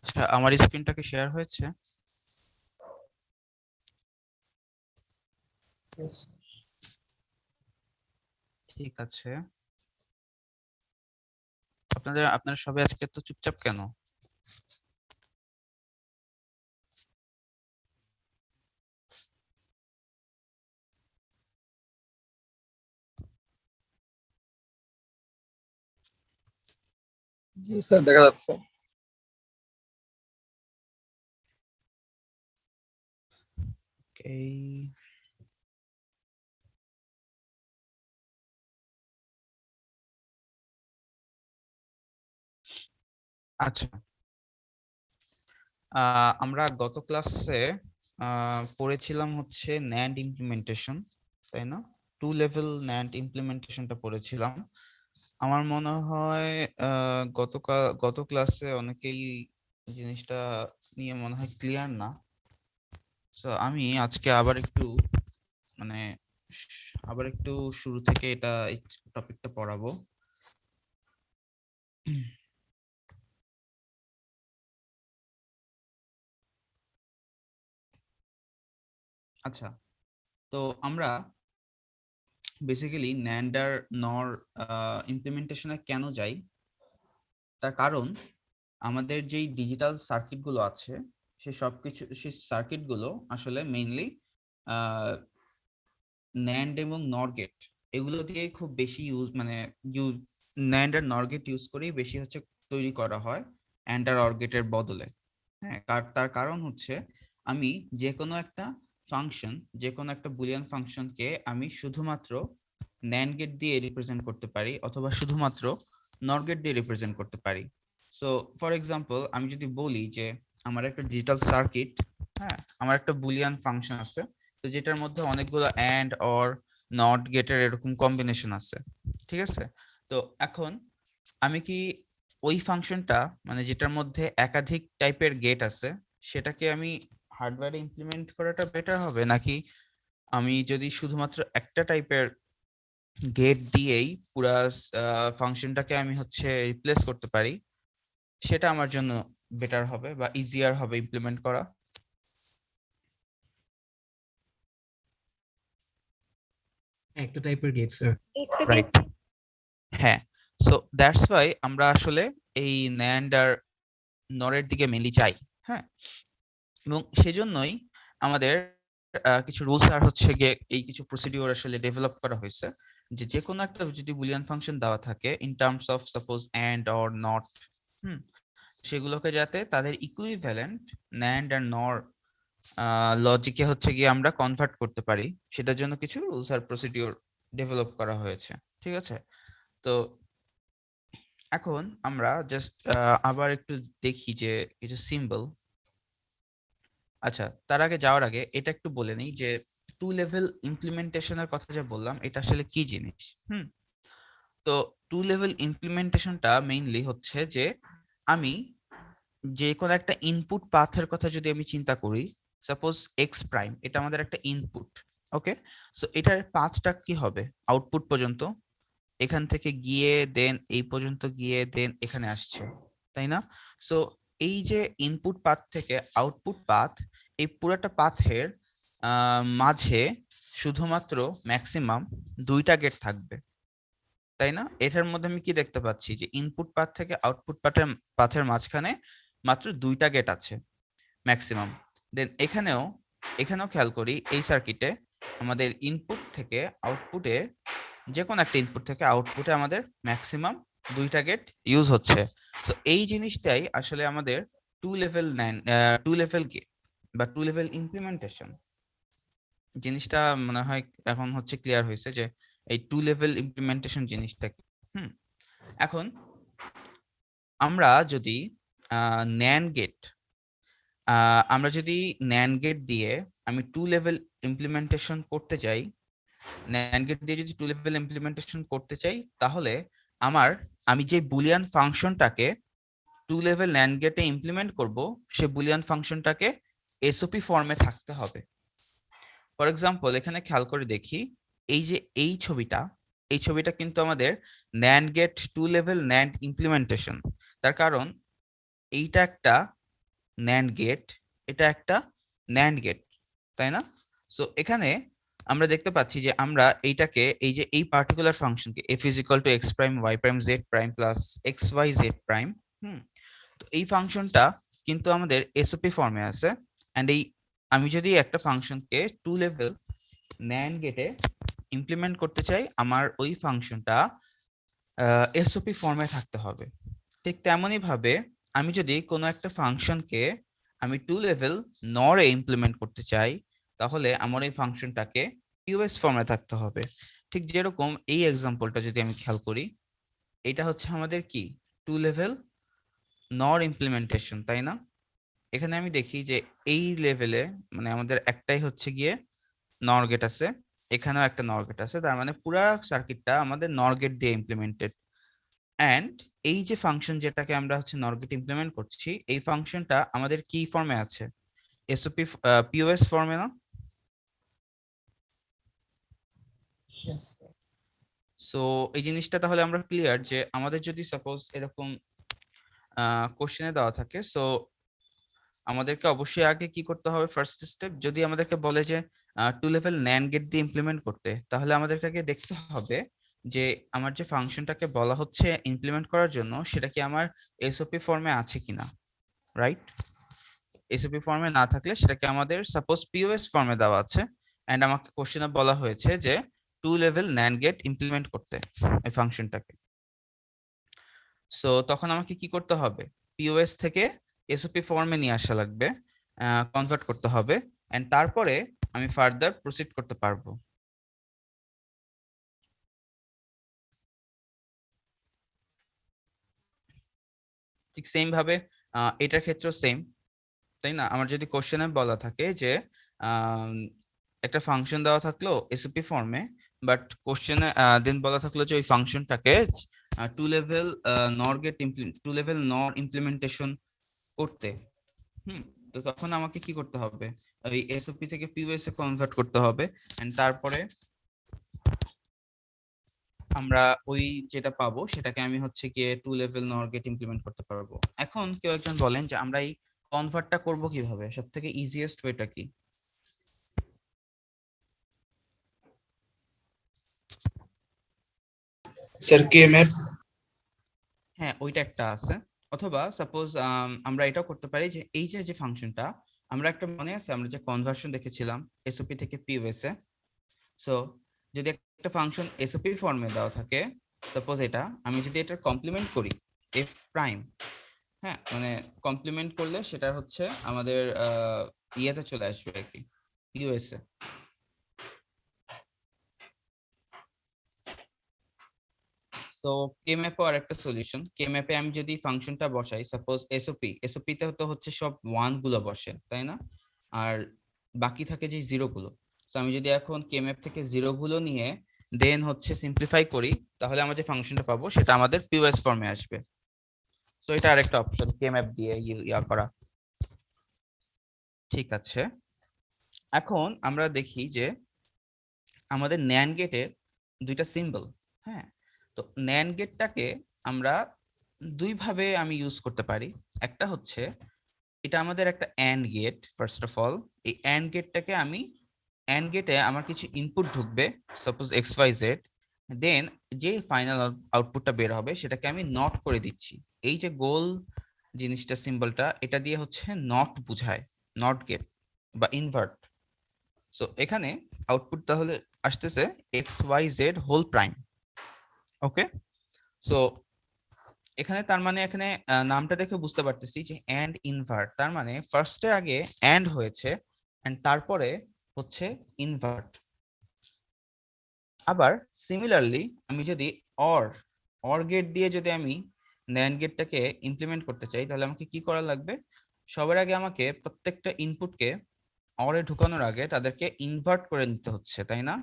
আচ্ছা, আমার স্ক্রিনটা কি শেয়ার হয়েছে? Yes. ঠিক আছে। আপনারা সবাই আজকে তো চুপচাপ কেন? জি স্যার, দেখা যাচ্ছে। এই আচ্ছা, আমরা গত ক্লাসে পড়েছিলাম হচ্ছে ন্যান্ড ইমপ্লিমেন্টেশন, তাই না? টু লেভেল ন্যান্ড ইমপ্লিমেন্টেশনটা পড়েছিলাম। আমার মনে হয় গত ক্লাসে অনেকেই জিনিসটা নিয়ে মনে হয় ক্লিয়ার না। তো আমি আজকে মানে আবার একটু শুরু থেকে এই টপিকটা পড়াবো। আচ্ছা, তো আমরা বেসিক্যালি ন্যান্ড আর নর ইমপ্লিমেন্টেশনে কেন যাই, তার কারণ আমাদের যেই ডিজিটাল সার্কিট গুলো আছে সেই সার্কিট গুলো আসলে মেইনলি ন্যান্ড এবং নর গেট এগুলো দিয়ে খুব বেশি ন্যান্ড আর নর গেট ইউজ করেই বেশি হচ্ছে তৈরি করা হয় অ্যান্ড আর অর গেটের বদলে। হ্যাঁ, তার কারণ হচ্ছে আমি যে কোনো একটা ফাংশন, যে কোনো একটা বুলিয়ান ফাংশনকে আমি শুধুমাত্র ন্যান্ড গেট দিয়ে রিপ্রেজেন্ট করতে পারি অথবা শুধুমাত্র নর গেট দিয়ে রিপ্রেজেন্ট করতে পারি। সো ফর এক্সাম্পল, আমি যদি বলি যে আমার একটা ডিজিটাল সার্কিট, হ্যাঁ, আমার একটা বুলিয়ান ফাংশন আছে, তো যেটার মধ্যে অনেকগুলো অ্যান্ড অর নট গেটের এরকম কম্বিনেশন আছে, ঠিক আছে? তো এখন আমি কি ওই ফাংশনটা, মানে যেটার মধ্যে একাধিক টাইপের গেট আছে, সেটাকে আমি হার্ডওয়্যারে ইমপ্লিমেন্ট করাটা বেটার হবে, নাকি আমি যদি শুধুমাত্র একটা টাইপের গেট দিয়েই পুরা ফাংশনটাকে আমি হচ্ছে রিপ্লেস করতে পারি, সেটা আমার জন্য বেটার হবে বা ইজিয়ার হবে ইমপ্লিমেন্ট করা? একটা টাইপের গেট স্যার। রাইট, হ্যাঁ। সো দ্যাটস ওয়াই আমরা আসলে এই ন্যান্ড আর নরের দিকে মেনলি চাই। হ্যাঁ, এবং সেজন্যই আমাদের কিছু রুলস আর হচ্ছে গিয়ে এই কিছু প্রসিডিওর আসলে ডেভেলপ করা হয়েছে, যে যে কোনো একটা যদি বুলিয়ান ফাংশন দেওয়া থাকে in terms of suppose and or not, hmm, সেগুলোকে যাতে তাদের ইকুইভ্যালেন্ট ন্যান্ড আর নর লজিকে হচ্ছে গিয়ে আমরা কনভার্ট করতে পারি, সেটার জন্য কিছু রুলস আর প্রসিডিওর ডেভেলপ করা হয়েছে। ঠিক আছে, তো এখন আমরা জাস্ট আবার একটু দেখি যে কিছু সিম্বল। আচ্ছা, তার আগে যাওয়ার আগে এটা একটু বলে নিই যে টু লেভেল ইমপ্লিমেন্টেশনের কথা যে বললাম, এটা আসলে কি জিনিস। তো টু লেভেল ইমপ্লিমেন্টেশনটা মেইনলি হচ্ছে যে আমি যে কোনো একটা ইনপুট পাথের কথা যদি আমি চিন্তা করি, সাপোজ এক্স প্রাইম, এটা আমাদের একটা ইনপুট। ওকে, সো এটার পাথটা কি হবে? আউটপুট পর্যন্ত, এখান থেকে গিয়ে দেন এই পর্যন্ত গিয়ে দেন এখানে আসছে, তাই না? সো এই যে ইনপুট পাথ থেকে আউটপুট পাথ, এই পুরোটা পাথের মাঝে শুধুমাত্র ম্যাক্সিমাম দুইটা গেট থাকবে, তাই না? এটার মধ্যে আমি কি দেখতে পাচ্ছি যে ইনপুট পাথ থেকে আউটপুট পাথের মাঝখানে মাত্র দুইটা গেট আছে ম্যাক্সিমাম। দেন এখানেও খেয়াল করি, এই সার্কিটে আমাদের ইনপুট থেকে আউটপুটে, যে কোনো একটা ইনপুট থেকে আউটপুটে আমাদের ম্যাক্সিমাম দুইটা গেট ইউজ হচ্ছে। তো এই জিনিসটাই আসলে আমাদের টু লেভেল গেট বা টু লেভেল ইমপ্লিমেন্টেশন জিনিসটা মনে হয় এখন হচ্ছে ক্লিয়ার হয়েছে যে এই টু লেভেল ইমপ্লিমেন্টেশন জিনিসটা কি। হুম, এখন আমরা যদি ন্যান্ড গেট আমরা যদি ন্যান্ড গেট দিয়ে আমি টু লেভেল ইমপ্লিমেন্টেশন করতে চাই, ন্যান্ড গেট দিয়ে যদি টু লেভেল ইমপ্লিমেন্টেশন করতে চাই, তাহলে আমি যে বুলিয়ান ফাংশনটাকে টু লেভেল ন্যান্ড গেটে ইমপ্লিমেন্ট করব, সে বুলিয়ান ফাংশনটাকে এসওপি ফর্মে থাকতে হবে। ফর এক্সাম্পল, এখানে খেয়াল করে দেখি, এই যে এই ছবিটা কিন্তু আমাদের NAND gate two level NAND implementation. তার কারণ এইটা একটা ন্যান্ড গেট, এটা একটা ন্যান্ড গেট, তাই না? সো এখানে আমরা দেখতে পাচ্ছি যে আমরা এইটাকে এই যে এই পার্টিকুলার ফাংশনকে f is equal to x prime Y prime Z prime plus x Y z prime, তো এই ফাংশনটা কিন্তু আমাদের এসওপি ফর্মে আছে। অ্যান্ড এই আমি যদি একটা ফাংশনকে টু লেভেল ন্যান্ড গেটে ইমপ্লিমেন্ট করতে চাই, আমার ওই ফাংশনটা এসওপি ফর্মে থাকতে হবে। ঠিক তেমনই ভাবে আমি যদি কোনো একটা ফাংশনকে আমি টু লেভেল নরে ইমপ্লিমেন্ট করতে চাই, তাহলে আমার এই ফাংশনটাকে পিওএস ফর্মে থাকতে হবে। ঠিক যেরকম এই এক্সাম্পলটা যদি আমি খেয়াল করি, এটা হচ্ছে আমাদের কি টু লেভেল নর ইমপ্লিমেন্টেশন, তাই না? এখানে আমি দেখি যে এই লেভেলে মানে আমাদের একটাই হচ্ছে গিয়ে নর গেট আছে, এখানেও একটা নর গেট আছে, তার মানে পুরা সার্কিটটা আমাদের নর গেট দিয়ে ইমপ্লিমেন্টেড। অ্যান্ড এই যে ফাংশন যেটাকে আমরা হচ্ছে নর গেট ইমপ্লিমেন্ট করছি, এই ফাংশনটা আমাদের কি ফর্মে আছে? এসওপি পিওএস ফর্মে না? Yes, sir. সো এই জিনিসটা তাহলে আমরা ক্লিয়ার যে আমাদের যদি সাপোজ এরকম কোশ্চেনে দেওয়া থাকে, সো আমাদেরকে অবশ্যই আগে কি করতে হবে, ফার্স্ট স্টেপ যদি আমাদেরকে বলে যে টু লেভেল ন্যান্ড গেট দিয়ে ইমপ্লিমেন্ট করতে, তাহলে আমাদেরকে আগে দেখতে হবে যে আমার যে ফাংশনটাকে বলা হচ্ছে ইমপ্লিমেন্ট করার জন্য সেটা কি আমার এসওপি ফর্মে আছে কিনা, রাইট? এসওপি ফর্মে না থাকলে সেটাকে আমাদের সাপোজ পিওএস ফর্মে দেওয়া আছে, এন্ড আমাকে কোশ্চেনে বলা হয়েছে যে two level NAND gate implement করতে এই ফাংশনটাকে। সো তখন আমাকে কি করতে হবে, পিওএস থেকে এসওপি ফর্মে নিয়ে আসা লাগবে, কনভার্ট করতে হবে, এন্ড তারপরে আমি ফার্দার প্রসিড করতে পারবো। ঠিক সেম ভাবে এটার ক্ষেত্রেও সেম, তাই না? আমার যদি কোশ্চেনে বলা থাকে যে একটা ফাংশন দেওয়া থাকলো এসওপি ফর্মে, বাট কোশ্চেনে দেন বলা থাকলো যে ওই ফাংশনটাকে টু লেভেল নর ইমপ্লিমেন্টেশন করতে, তো তখন আমাকে কি করতে হবে, ওই এসওপি থেকে পিওএস এ কনভার্ট করতে হবে, এন্ড তারপরে আমরা ওই যেটা পাবো সেটাকে আমি হচ্ছে গিয়ে টু লেভেল নর গেট ইমপ্লিমেন্ট করতে পারবো। এখন কেউ একজন বলেন যে আমরা এই কনভার্টটা করব কিভাবে, সবথেকে ইজিয়েস্ট ওয়েটা কি? স্যার কে ম্যাপ। হ্যাঁ, ওইটা একটা আছে। অথবা সাপোজ আমরা এটাও করতে পারি যে এই যে যে ফাংশনটা আমরা একটা মনে আছে আমরা যে কনভার্সন দেখেছিলাম এসওপি থেকে পিওএস এ, সো যদি একটা ফাংশন এসওপি ফর্মে দেওয়া থাকে, সাপোজ এটা আমি যদি এটার কমপ্লিমেন্ট করি এফ প্রাইম, হ্যাঁ মানে কমপ্লিমেন্ট করলে সেটা হচ্ছে আমাদের ইয়েতে চলে আসবে আর কি, পিওএস এ। সো কে ম্যাপও আর একটা সলিউশন। কে ম্যাপে আমি যদি ফাংশনটা বসাই, সাপোজ এসওপি তে তো হচ্ছে সব ওয়ান গুলো বসে, তাই না? আর বাকি থাকে যে জিরো গুলো। তো আমি যদি এখন কে ম্যাপ থেকে জিরো গুলো নিয়ে দেন হচ্ছে সিম্পলিফাই করি, তাহলে আমরা যে ফাংশনটা পাবো সেটা আমাদের পিওএস ফর্মে আসবে। সো এটা আরেকটা অপশন, কে ম্যাপ দিয়ে ইয়া করা। ঠিক আছে, এখন আমরা দেখি যে আমাদের ন্যান্ড গেটের দুইটা সিম্বল। হ্যাঁ, তো ন্যান্ড গেটটাকে আমরা দুই ভাবে আমি ইউজ করতে পারি। একটা হচ্ছে এটা আমাদের একটা AND gate, first of all এই অ্যান্ড গেটটাকে আমি অ্যান্ড গেটে আমার কিছু ইনপুট ঢুকবে, suppose x Y z, then যে ফাইনাল আউটপুটটা বের হবে সেটাকে আমি নট করে দিচ্ছি। এই যে গোল জিনিসটা সিম্বলটা, এটা দিয়ে হচ্ছে নট বুঝায়, নট গেট বা ইনভার্ট। সো এখানে আউটপুট তাহলে আসতেছে X Y Z whole prime. Okay, so এখানে তার মানে এখানে নামটা দেখে বুঝতে পারতেছি যে এন্ড ইনভার্ট, তার মানে ফার্স্টে আগে এন্ড হয়েছে এন্ড তারপরে হচ্ছে ইনভার্ট। আবার সিমিলারলি আমি যদি অর অর গেট দিয়ে যদি আমি ন্যান্ড গেটটাকে ইমপ্লিমেন্ট করতে চাই, তাহলে আমাকে কি করা লাগবে, সবার আগে আমাকে প্রত্যেকটা ইনপুটকে অরে ঢুকানোর আগে তাদেরকে ইনভার্ট করে নিতে হচ্ছে, তাই না?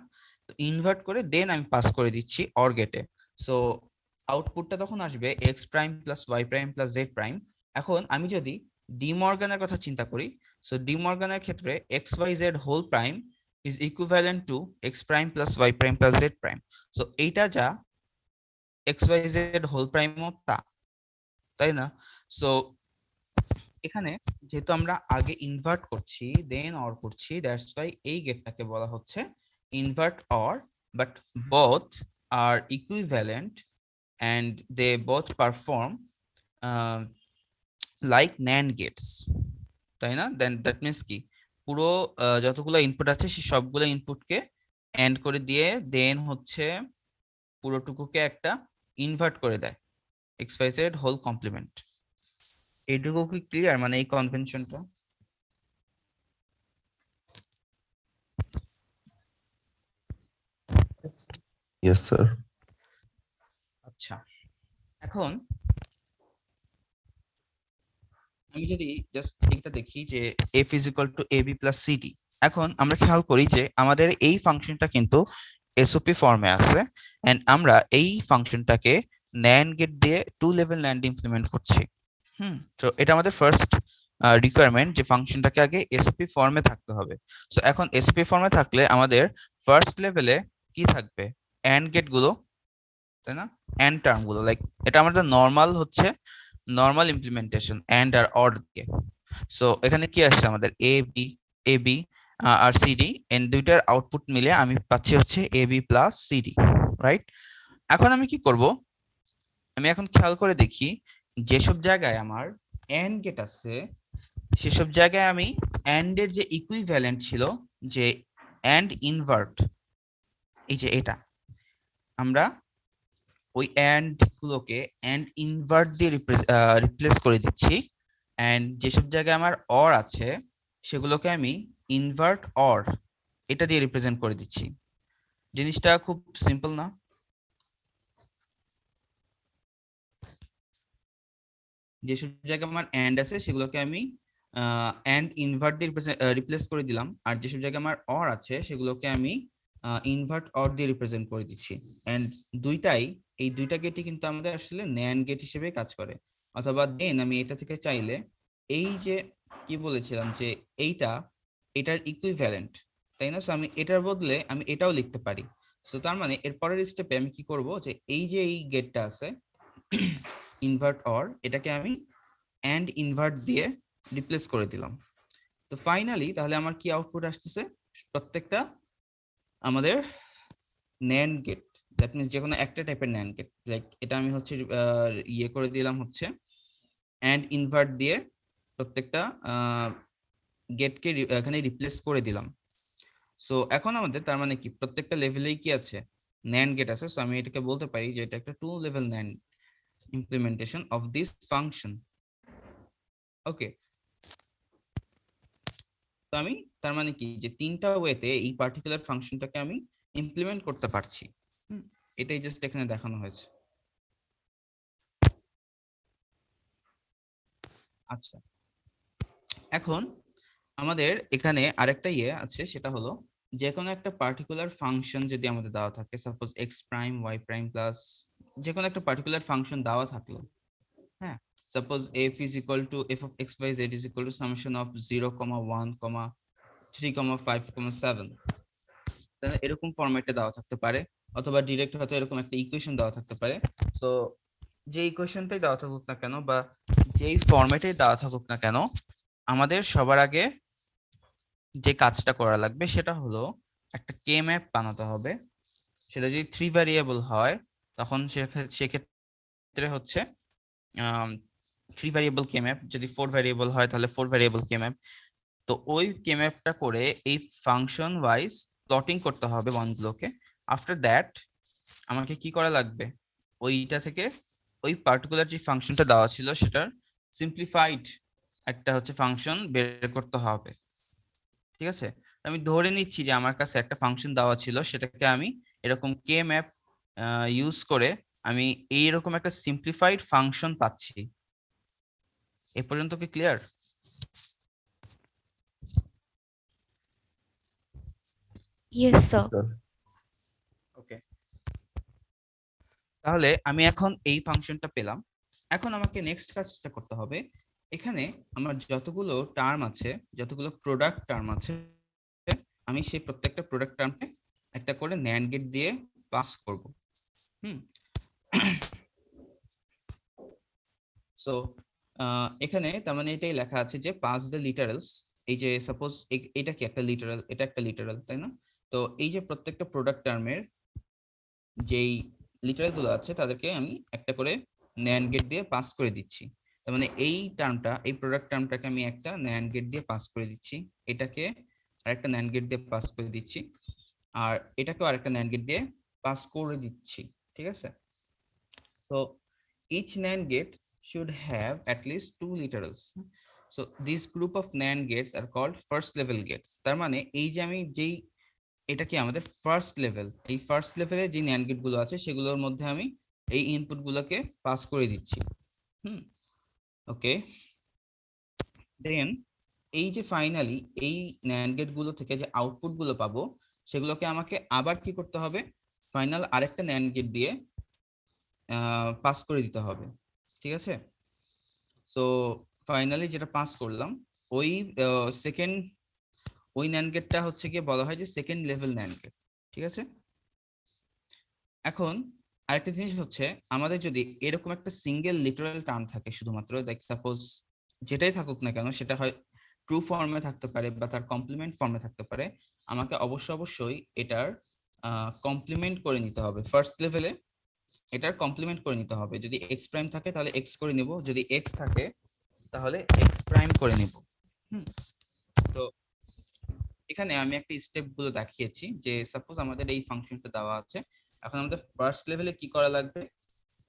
তো ইনভার্ট করে দেন আমি পাস করে দিচ্ছি অর গেটে। সো আউটপুটটা তখন আসবে x prime plus y prime plus z prime. এখন আমি যদি ডি মর্গানের কথা চিন্তা করি, সো ডি মর্গানের ক্ষেত্রে x Y Z whole prime is equivalent to x prime plus y prime plus z prime. So এইটা যা এক্স ওয়াই জেড হোল প্রাইমও তা, তাই না? সো এখানে যেহেতু আমরা আগে ইনভার্ট করছি দেন অর করছি, দ্যাটস ওয়াই এই গেটটাকে বলা হচ্ছে invert OR, but both are equivalent and they both perform like NAND gates, তাই না? দেন দ্যাট মিন্স কি পুরো যতগুলো ইনপুট আছে সেই সবগুলো ইনপুটকে এন্ড করে দিয়ে দেন হচ্ছে পুরোটুকুকে একটা ইনভার্ট করে দেয়, XYZ হোল কমপ্লিমেন্ট। এইটুকু কি ক্লিয়ার, মানে এই কনভেনশনটা? Yes, sir. আচ্ছা, এখন আমি যদি জাস্ট এটা দেখি যে f is equal to ab plus cd, এখন আমরা খেয়াল করি যে আমাদের এই ফাংশনটা কিন্তু এসওপি ফর্মে আছে এন্ড আমরা এই ফাংশনটাকে NAND গেট দিয়ে 2 লেভেল NAND ইমপ্লিমেন্ট করছি। তো এটা আমাদের ফার্স্ট রিকোয়ারমেন্ট যে ফাংশনটাকে আগে এসওপি ফর্মে থাকতে হবে। সো এখন এসওপি ফর্মে থাকলে আমাদের ফার্স্ট লেভেলে কি থাকবে, AND গেট গুলো, তাই না? AND টার্ম গুলো, লাইক এটা আমাদের নরমাল হচ্ছে নরমাল ইমপ্লিমেন্টেশন এন্ড আর অর দিয়ে। সো এখানে কি আসছে আমাদের এ বি আর সিডি, এন দুইটার আউটপুট মিলে আমি পাচ্ছি হচ্ছে A B plus CD, right? এখন আমি কি করব, আমি এখন খেয়াল করে দেখি যেসব জায়গায় আমার এন্ড গেট আছে সেসব জায়গায় আমি এন্ড এর যে ইকুইভ্যালেন্ট ছিল, যে এন্ড ইনভার্ট, এই যে এটা আমরা ওই এন্ড গুলোকে এন্ড ইনভার্ট দিয়ে রিপ্লেস করে দিচ্ছি, এন্ড যেসব জায়গায় আমার অর আছে সেগুলোকে আমি ইনভার্ট অর এটা দিয়ে রিপ্রেজেন্ট করে দিচ্ছি। জিনিসটা খুব সিম্পল না? যেসব জায়গায় আমার এন্ড আছে সেগুলোকে আমি এন্ড ইনভার্ট দিয়ে রিপ্লেস করে দিলাম, আর যেসব জায়গায় আমার অর আছে সেগুলোকে আমি ইনভার্ট অর দিয়ে রিপ্রেজেন্ট করে দিচ্ছি। এন্ড এই দুইটা গেটই কিন্তু আমাদের আসলে NAND গেট হিসেবে কাজ করে। অথবা দেন আমি এটা থেকে চাইলে এই যে কি বলেছিলাম যে এটার ইকুইভ্যালেন্ট, তাই না? সো আমি এটার বদলে আমি এটাও লিখতে পারি। সো তার মানে এর পরের স্টেপে আমি কি করব, যে এই গেটটা আছে ইনভার্ট অর, এটাকে আমি এন্ড ইনভার্ট দিয়ে রিপ্লেস করে দিলাম। তো ফাইনালি তাহলে আমার কি আউটপুট আসতেছে, প্রত্যেকটা আমাদের NAND গেট, দ্যাট মিন্স যে কোনো একটা টাইপের NAND গেট, লাইক এটা আমি হচ্ছে ইয়ে করে দিলাম হচ্ছে এন্ড ইনভার্ট দিয়ে প্রত্যেকটা গেটকে এখানে রিপ্লেস করে দিলাম। সো এখন আমাদের তার মানে কি প্রত্যেকটা লেভেলেই কি আছে, NAND গেট আছে। সো আমি এটাকে বলতে পারি যে এটা একটা 2 level NAND implementation of this function. ওকে, তো আমি তার মানে কি যে তিনটা ওয়েতে এই পার্টিকুলার ফাংশনটাকে আমি ইমপ্লিমেন্ট করতে পারছি। এটাই জাস্ট এখানে দেখানো হয়েছে। আচ্ছা, এখন আমাদের এখানে আরেকটা ইয়ে আছে, সেটা হলো যে কোনো একটা পার্টিকুলার ফাংশন যদি আমাদের দেওয়া থাকে, suppose x prime Y prime plus যে কোনো একটা পার্টিকুলার ফাংশন দেওয়া থাকলো, হ্যাঁ, suppose f is equal to f of x y z is equal to summation of 0, 1, 3, 5, 7, এরকম ফরম্যাটে দেওয়া থাকতে পারে, অথবা ডিরেক্ট হয়তো এরকম একটা ইকুয়েশন দেওয়া থাকতে পারে। সো যে ইকুয়েশনটাই দেওয়া থাকুক না কেন বা যেই ফরম্যাটে দেওয়া থাকুক না কেন, আমাদের সবার আগে যে কাজটা করা লাগবে সেটা হলো একটা কে ম্যাপ বানাতে হবে। সেটা যদি 3 ভ্যারিয়েবল হয় তখন সেক্ষেত্রে হচ্ছে 3 ভ্যারিয়েবল কে ম্যাপ, যদি 4 ভ্যারিয়েবল হয় তাহলে 4 ভ্যারিয়েবল কে ম্যাপ। তো ওই কে ম্যাপটা করে এই ফাংশন ওয়াইজ প্লটিং করতে হবে মানগুলোকে। আফটার দ্যাট আমাকে কি করা লাগবে, ওইটা থেকে ওই পার্টিকুলার যে ফাংশনটা দেওয়া ছিল সেটার সিম্পলিফাইড একটা হচ্ছে ফাংশন বের করতে হবে। ঠিক আছে, আমি ধরে নিচ্ছি যে আমার কাছে একটা ফাংশন দেওয়া ছিল, সেটাকে আমি এরকম কে ম্যাপ ইউজ করে আমি এইরকম একটা সিম্পলিফাইড ফাংশন পাচ্ছি। এ পর্যন্ত কি ক্লিয়ার? Yes, sir. Sir. ওকে, তাহলে আমি এখন এই ফাংশনটা পেলাম। এখন আমাকে নেক্সট কাজটা করতে হবে, এখানে আমার যতগুলো টার্ম আছে, যতগুলো প্রোডাক্ট টার্ম আছে, আমি সেই প্রত্যেকটা প্রোডাক্ট টার্মকে একটা করে NAND গেট দিয়ে পাস করব। সো এখানে তার মানে এটাই লেখা আছে যে পাস দ্য লিটারালস। এই যে সাপোজ এটা কি একটা লিটারাল, এটা একটা লিটারাল, তাই না? তো এই যে প্রত্যেকটা প্রোডাক্ট টার্মের যেই লিটারাল গুলো আছে তাদেরকে আমি একটা করে ন্যান্ড গেট দিয়ে পাস করে দিচ্ছি। তার মানে এই টার্মটা, এই প্রোডাক্ট টার্মটাকে আমি একটা ন্যান্ড গেট দিয়ে পাস করে দিচ্ছি, এটাকে আরেকটা ন্যান্ড গেট দিয়ে পাস করে দিচ্ছি, আর এটাকেও আরেকটা ন্যান্ড গেট দিয়ে পাস করে দিচ্ছি, ঠিক আছে? তো each NAND gate should have at least 2 literals. So this group of NAND gates are called first level gates. তার মানে এই যে আমি যেই, এটা কি আমাদের ফার্স্ট লেভেল, এই ফার্স্ট লেভেলে যে NAND গেট গুলো আছে সেগুলোর মধ্যে আমি এই ইনপুট গুলোকে পাস করে দিচ্ছি। ওকে, দেন এই যে ফাইনালি এই NAND গেট গুলো থেকে যে আউটপুট গুলো পাবো সেগুলোকে আমাকে আবার কি করতে হবে, ফাইনাল আরেকটা NAND গেট দিয়ে পাস করে দিতে হবে, ঠিক আছে? সো ফাইনালি যেটা পাস করলাম ওই সেকেন্ড, ওই NAND গেটটা হচ্ছে গিয়ে বলা হয় যে সেকেন্ড লেভেল NAND গেট, ঠিক আছে? এখন আরেকটা জিনিস হচ্ছে, আমাদের যদি এরকম একটা সিঙ্গেল লিটারাল টার্ম থাকে শুধুমাত্র, লাইক সাপোজ যেটাই থাকুক না কেন, সেটা হয় ট্রু ফর্মে থাকতে পারে বা তার কমপ্লিমেন্ট ফর্মে থাকতে পারে, আমাকে অবশ্যই এটার কমপ্লিমেন্ট করে নিতে হবে। ফার্স্ট লেভেলে এটার কমপ্লিমেন্ট করে নিতে হবে। যদি এক্স প্রাইম থাকে তাহলে এক্স করে নিব, যদি এক্স থাকে তাহলে এক্স প্রাইম করে নিব। তো এখানে আমি একটা স্টেপ গুলো দেখিয়েছি যে সাপোজ আমাদের এই ফাংশনটা দেওয়া আছে, এখন আমাদের ফার্স্ট লেভেলে কি করা লাগবে,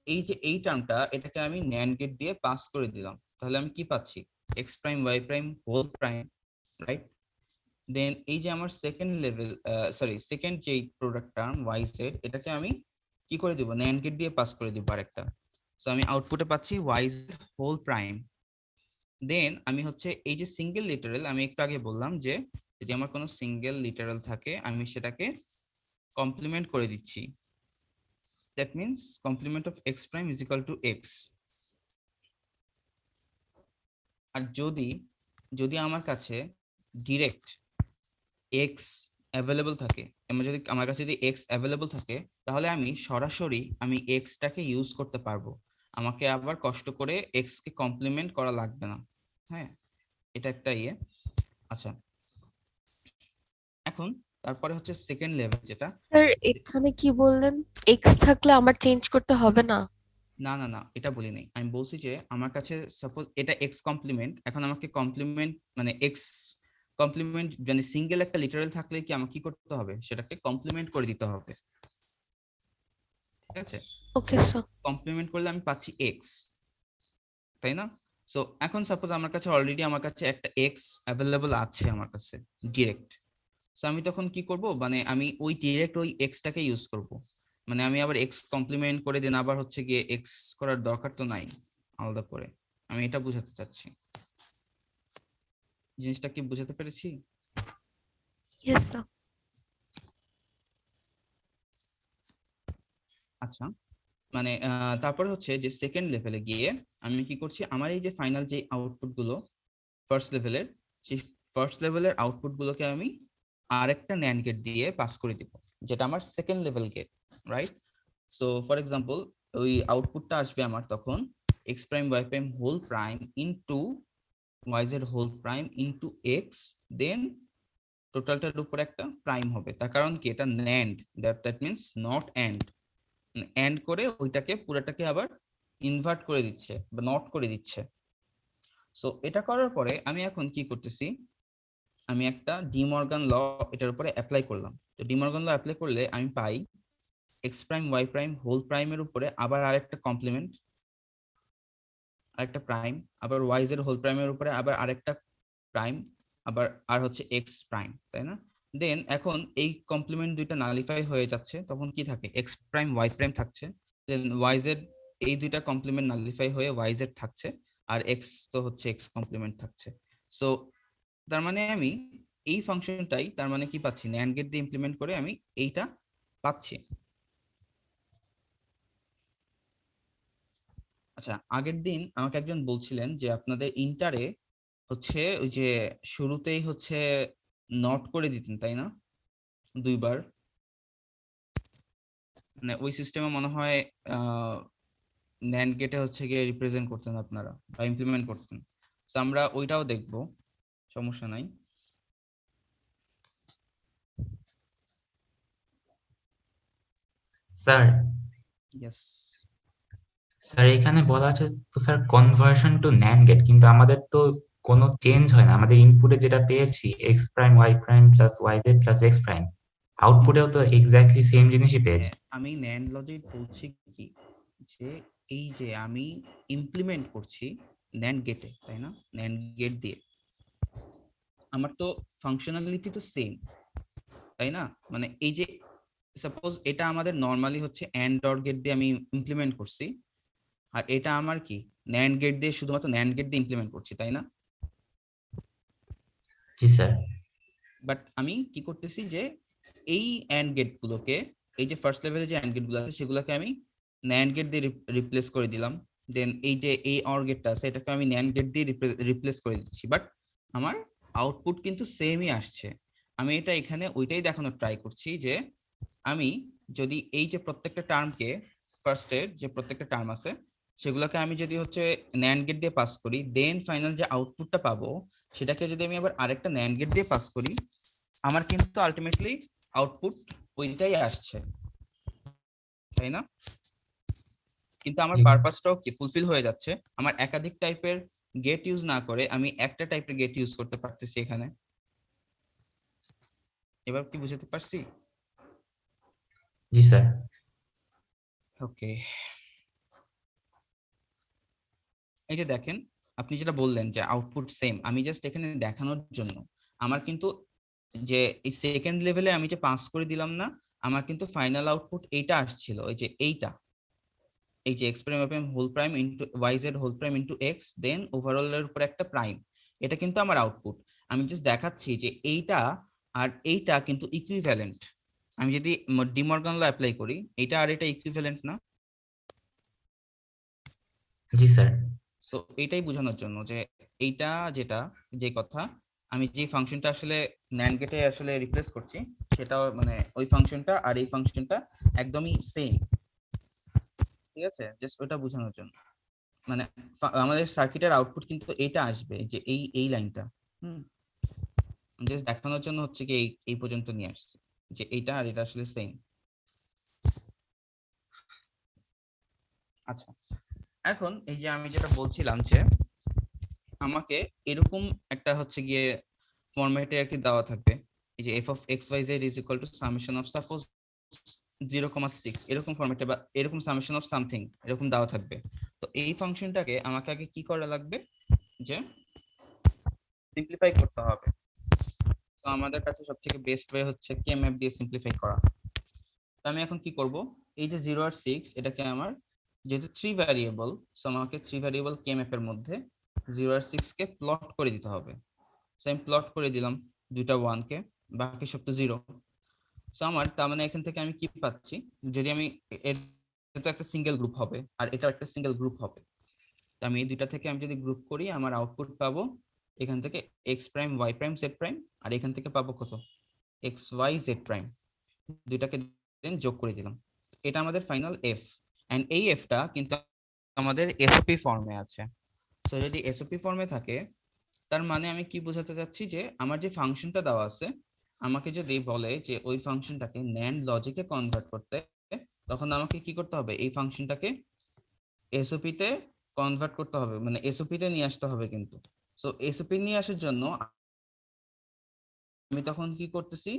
এই যে এই টার্মটা এটাকে আমি ন্যান্ড গেট দিয়ে পাস করে দিলাম, তাহলে আমি কি পাচ্ছি, X prime Y prime whole prime, right? Then এই যে আমার সেকেন্ড লেভেল, সরি সেকেন্ড যে প্রোডাক্ট টার্ম ওয়াই জেড, এটাকে আমি কি করে দিব, ন্যান্ড গেট দিয়ে পাস করে দিব আরেকটা। সো আমি আউটপুটে পাচ্ছি ওয়াই জেড হোল প্রাইম। দেন আমি হচ্ছে এই যে সিঙ্গেল লিটারাল, আমি একটু আগে বললাম যে যদি আমার কোনো সিঙ্গেল লিটারাল থাকে আমি সেটাকে কমপ্লিমেন্ট করে দিচ্ছি, that means complement of X prime is equal to X. আর যদি যদি আমার কাছে ডিরেক্ট এক্স অ্যাভেলেবল থাকে, যদি আমার কাছে যদি এক্স অ্যাভেলেবল থাকে তাহলে আমি সরাসরি আমি এক্সটাকে ইউজ করতে পারবো, আমাকে আবার কষ্ট করে এক্স কে কমপ্লিমেন্ট করা লাগবে না। হ্যাঁ, এটা একটা ইয়ে। আচ্ছা, এখন তারপরে হচ্ছে সেকেন্ড লেভেল যেটা, স্যার এখানে কি বললেন, এক্স থাকলে আমার চেঞ্জ করতে হবে না? না না না এটা বলি নাই, আমি বলছি যে আমার কাছে সাপোজ এটা এক্স কমপ্লিমেন্ট, এখন আমাকে কমপ্লিমেন্ট মানে এক্স কমপ্লিমেন্ট মানে সিঙ্গেল একটা লিটারাল থাকলে কি আমাকে কি করতে হবে, সেটাকে কমপ্লিমেন্ট করে দিতে হবে, ঠিক আছে? Okay sir. কমপ্লিমেন্ট করলে আমি পাচ্ছি এক্স, তাই না? সো এখন সাপোজ আমার কাছে অলরেডি আমার কাছে একটা এক্স অ্যাভেলেবল আছে আমার কাছে ডিরেক্ট, সো আমি তখন কি করব, মানে আমি ওই ডিরেক্ট ওই এক্সটাকে ইউজ করব, মানে আমি আবার এক্স কমপ্লিমেন্ট করে দিন আবার হচ্ছে গিয়ে এক্স করার দরকার তো নাই আলাদা করে। আমি এটা বোঝাতে চাচ্ছি, জিনিসটা কি বুঝাতে পেরেছি? Yes sir. আচ্ছা, মানে তারপরে হচ্ছে যে সেকেন্ড লেভেলে গিয়ে আমি কি করছি, আমার এই যে ফাইনাল যে আউটপুট গুলো ফার্স্ট লেভেলের, সেই ফার্স্ট লেভেলের আউটপুট গুলোকে আমি আরেকটা ন্যান্ড গেট দিয়ে পাস করে দিব, যেটা আমার second level gate, right? So for example ওই আউটপুটটা আসবে আমার তখন X prime Y prime whole prime into Y Z whole prime into X, then টোটালটার উপর একটা প্রাইম হবে, তার কারণ কি এটা NAND, that means not AND, AND করে ওইটাকে পুরোটাকে আবার ইনভার্ট করে দিচ্ছে বা নট করে দিচ্ছে। সো এটা করার পরে আমি এখন কি করতেছি, আমি একটা ডিমর্গান ল এটার উপরে অ্যাপ্লাই করলাম। তো ডিমর্গান ল অ্যাপ্লাই করলে আমি পাই X prime Y prime whole প্রাইমের উপরে আবার আরেকটা কমপ্লিমেন্ট, আরেকটা প্রাইম, আবার ওয়াই জেড হোল প্রাইমের উপরে আবার আরেকটা প্রাইম, আবার আর হচ্ছে এক্স প্রাইম, তাই না? দেন এখন এই কমপ্লিমেন্ট দুইটা নালিফাই হয়ে যাচ্ছে, তখন কি থাকে, এক্স প্রাইম ওয়াই প্রাইম থাকছে, দেন ওয়াই জেড, এই দুইটা কমপ্লিমেন্ট নালিফাই হয়ে ওয়াই জেড থাকছে, আর এক্স তো হচ্ছে এক্স কমপ্লিমেন্ট থাকছে। সো তার মানে আমি এই ফাংশনটাই তার মানে কি পাচ্ছি, ন্যান্ড গেট দিয়ে ইমপ্লিমেন্ট করে আমি এইটা পাচ্ছি। আচ্ছা, আগের দিন আমাকে একজন বলছিলেন যে আপনাদের ইন্টারে হচ্ছে ওই যে শুরুতেই হচ্ছে নট করে দিতেন, তাই না, দুইবার, মানে ওই সিস্টেমে মনে হয় ন্যান্ড গেটে হচ্ছে গিয়ে রিপ্রেজেন্ট করতেন আপনারা বা ইমপ্লিমেন্ট করতেন। তো আমরা ওইটাও দেখব, সমস্যা নাই। স্যার ইয়েস, স্যার এখানে বলা আছে তো sir conversion to NAND gate, কিন্তু আমাদের তো কোনো চেঞ্জ হয় না, আমাদের ইনপুটে যেটা পেয়েছি X prime Y prime plus Y Z plus X prime, আউটপুটেও তো এক্স্যাক্টলি সেম জিনিসই পেয়েছি। আমি ন্যান্ড লজিক বলছি কি, যে এই যে আমি ইমপ্লিমেন্ট করছি ন্যান্ড গেটে, তাই না? ন্যান্ড গেট দিয়ে আমার তো ফাংশনালিটি তো সেম, তাই না? মানে এই যে সাপোজ এটা আমাদের নর্মালি হচ্ছে এন্ড অর গেট দিয়ে আমি ইমপ্লিমেন্ট করছি, আর এটা আমার কি ন্যান্ড গেট দিয়ে, শুধুমাত্র ন্যান্ড গেট দিয়ে ইমপ্লিমেন্ট করছি, তাই না? জি স্যার। বাট আমি কি করতেছি যে এই অ্যান্ড গেট গুলোকে, এই যে ফার্স্ট লেভেলে যে অ্যান্ড গেট গুলো আছে সেগুলোকে আমি ন্যান্ড গেট দিয়ে রিপ্লেস করে দিলাম। দেন এই যে এই অর গেটটা আছে এটাকে আমি ন্যান্ড গেট দিয়ে রিপ্লেস করে দিচ্ছি, বাট আমার আউটপুট কিন্তু সেমই আসছে। আমি এটা এখানে ওইটাই দেখানোর ট্রাই করছি যে আমি যদি এই যে প্রত্যেকটা টার্মকে, ফার্স্টের যে প্রত্যেকটা টার্ম আছে সেগুলোকে আমি যদি হচ্ছে ন্যান্ড গেট দিয়ে পাস করি, দেন ফাইনাল যে আউটপুটটা পাবো সেটাকে যদি আমি আবার আরেকটা ন্যান্ড গেট দিয়ে পাস করি, আমার কিন্তু আলটিমেটলি আউটপুট ওইটাই আসছে, তাই না? কিন্তু আমার জি। পারপাসটাও কি ফুলফিল হয়ে যাচ্ছে। আমার একাধিক টাইপের গেট ইউজ না করে আমি একটা টাইপের গেট ইউজ করতে পারতেছি এখানে। এবার কি বুঝতে পারছি? জি স্যার। ওকে, এই যে দেখেন আপনি যেটা বললেন যে আউটপুট সেম, আমি জাস্ট এখানে দেখানোর জন্য আমার কিন্তু যে এই সেকেন্ড লেভেলে আমি যে পাস করে দিলাম না, আমার কিন্তু ফাইনাল আউটপুট এইটা আসছিল, ওই যে এইটা, এই যে X prime Y whole prime into Y Z whole prime into X then overall এর উপর একটা প্রাইম, এটা কিন্তু আমার আউটপুট। আমি জাস্ট দেখাচ্ছি যে এইটা আর এইটা কিন্তু ইকুইভ্যালেন্ট। আমি যদি ডিমর্গান ল অ্যাপ্লাই করি, এটা আর এটা ইকুইভ্যালেন্ট না? জি স্যার। সো এটাই বোঝানোর জন্য যে এইটা যেটা, যে কথা আমি যে ফাংশনটা আসলে ন্যান্ড গেটে আসলে রিপ্লেস করছি, সেটাও মানে ওই ফাংশনটা আর এই ফাংশনটা একদমই সেম, ঠিক আছে? জাস্ট ওটা বোঝানোর জন্য, মানে আমাদের সার্কিটের আউটপুট কিন্তু এইটা আসবে, যে এই লাইনটা। জাস্ট দেখানোর জন্য হচ্ছে কি এই পর্যন্ত নিয়ে আসছি যে এইটা আর এটা আসলে সেম। আচ্ছা, এখন এই যে আমি যেটা বলছিলাম যে আমাকে এরকম একটা হচ্ছে গিয়ে ফরম্যাটে আর কি দেওয়া থাকবে, এই যে f of xyz is equal to summation of suppose 0,6 এরকম ফরম্যাটে, বা এরকম সামেশন অফ সামথিং এরকম দেওয়া থাকবে। তো এই ফাংশনটাকে আমাকে আগে কি করা লাগবে, যে সিম্পলিফাই করতে হবে। তো আমাদের কাছে সবথেকে বেস্ট ওয়ে হচ্ছে কে ম্যাপ দিয়ে সিম্পলিফাই করা। তো আমি এখন কি করব, এই যে 0 আর 6 এটাকে আমার যেহেতু 3 ভ্যারিয়েবল, সো আমাকে 3 ভ্যারিয়েবল কে ম্যাপের মধ্যে 0 আর 6 কে প্লট করে দিতে হবে। সো আমি প্লট করে দিলাম দুইটা 1 কে, বাকি সব তো 0। সো আমার তার মানে এখান থেকে আমি কি পাচ্ছি, যদি আমি এটা তো একটা সিঙ্গেল গ্রুপ হবে আর এটা একটা সিঙ্গেল গ্রুপ হবে, তো আমি এই দুইটা থেকে আমি যদি গ্রুপ করি আমার আউটপুট পাবো এখান থেকে X prime Y prime Z prime, আর এখান থেকে পাবো কত, এক্স ওয়াই জেড প্রাইম। দুইটাকে দেন যোগ করে দিলাম, এটা আমাদের ফাইনাল এফ। এন্ড এই এফটা কিন্তু আমাদের এসওপি ফর্মে আছে। তো যদি এসওপি ফর্মে থাকে তার মানে আমি কি বোঝাতে চাচ্ছি, যে আমার যে ফাংশনটা দেওয়া আছে আমাকে যদি বলে যে ওই ফাংশনটাকে ন্যান্ড লজিকে কনভার্ট করতে, তখন আমাকে কি করতে হবে, এই ফাংশনটাকে এসওপি তে কনভার্ট করতে হবে, মানে এসওপি তে নিয়ে আসতে হবে কিন্তু। সো এসওপি নিয়ে আসার জন্য আমি তখন কি করতেছি,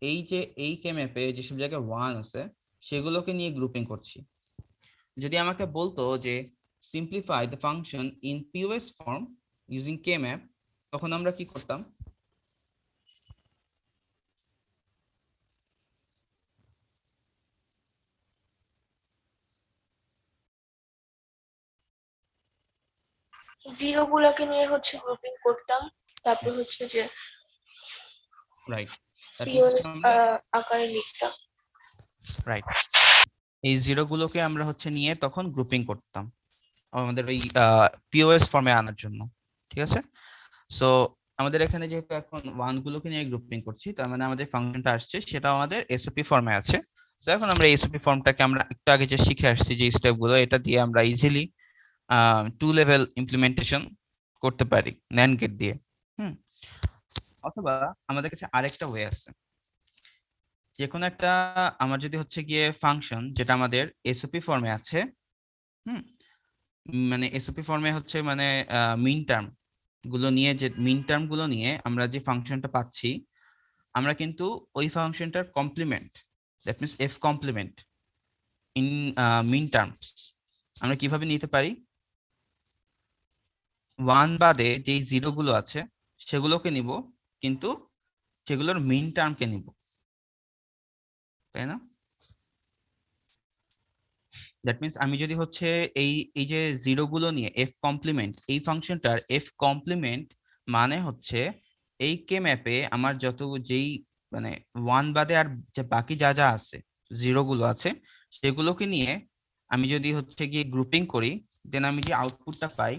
এই যে এই কে ম্যাপে যেসব জায়গায় 1 আছে সেগুলোকে নিয়ে গ্রুপিং করছি। যদি আমাকে বলতো যে simplify the function in POS form using K map, তখন আমরা কি করতাম, জিরো গুলাকে নিয়ে হচ্ছে গ্রুপিং করতাম, তারপর হচ্ছে যে রাইট পিওএস আকারে লিখতাম। রাইট, এই জিরো গুলোকে আমরা হচ্ছে নিয়ে তখন গ্রুপিং করতাম আমাদের ওই পিওএস ফর্মে আনার জন্য, ঠিক আছে? সো আমাদের এখানে যেহেতু এখন 1 গুলোকে নিয়ে গ্রুপিং করছি, তার মানে আমাদের ফাংশনটা আসছে সেটা আমাদের এসওপি ফর্মে আছে। তো এখন আমরা এসওপি ফর্মটাকে আমরা একটু আগে যে শিখে আসছি যে স্টেপগুলো, এটা দিয়ে আমরা ইজিলি 2 লেভেল ইমপ্লিমেন্টেশন করতে পারি NAND গেট দিয়ে। অথবা আমাদের কাছে আরেকটা ওয়ে আছে, যে কোনো একটা আমার যদি হচ্ছে গিয়ে ফাংশন যেটা আমাদের এসওপি ফর্মে আছে, মানে এসওপি ফর্মে হচ্ছে মানে মিন টার্ম গুলো নিয়ে, যে মিন টার্ম গুলো নিয়ে আমরা যে ফাংশনটা পাচ্ছি, আমরা কিন্তু ওই ফাংশনটার complement, that means F complement in min terms আমরা কিভাবে নিতে পারি? 1 বাদে যে জিরো গুলো আছে সেগুলোকে নিব, কিন্তু সেগুলোর মিন টার্মকে নিব, তাই না? দ্যাট মিন্স আমি যদি হচ্ছে এই এই যে জিরো গুলো নিয়ে এফ কমপ্লিমেন্ট, এই ফাংশনটার এফ কমপ্লিমেন্ট মানে হচ্ছে এই কে ম্যাপে আমার যত যেই মানে 1 বাদে আর যে বাকি যা যা আছে জিরো গুলো আছে সেগুলোকে নিয়ে আমি যদি হচ্ছে গিয়ে গ্রুপিং করি, দেন আমি যে আউটপুটটা পাই,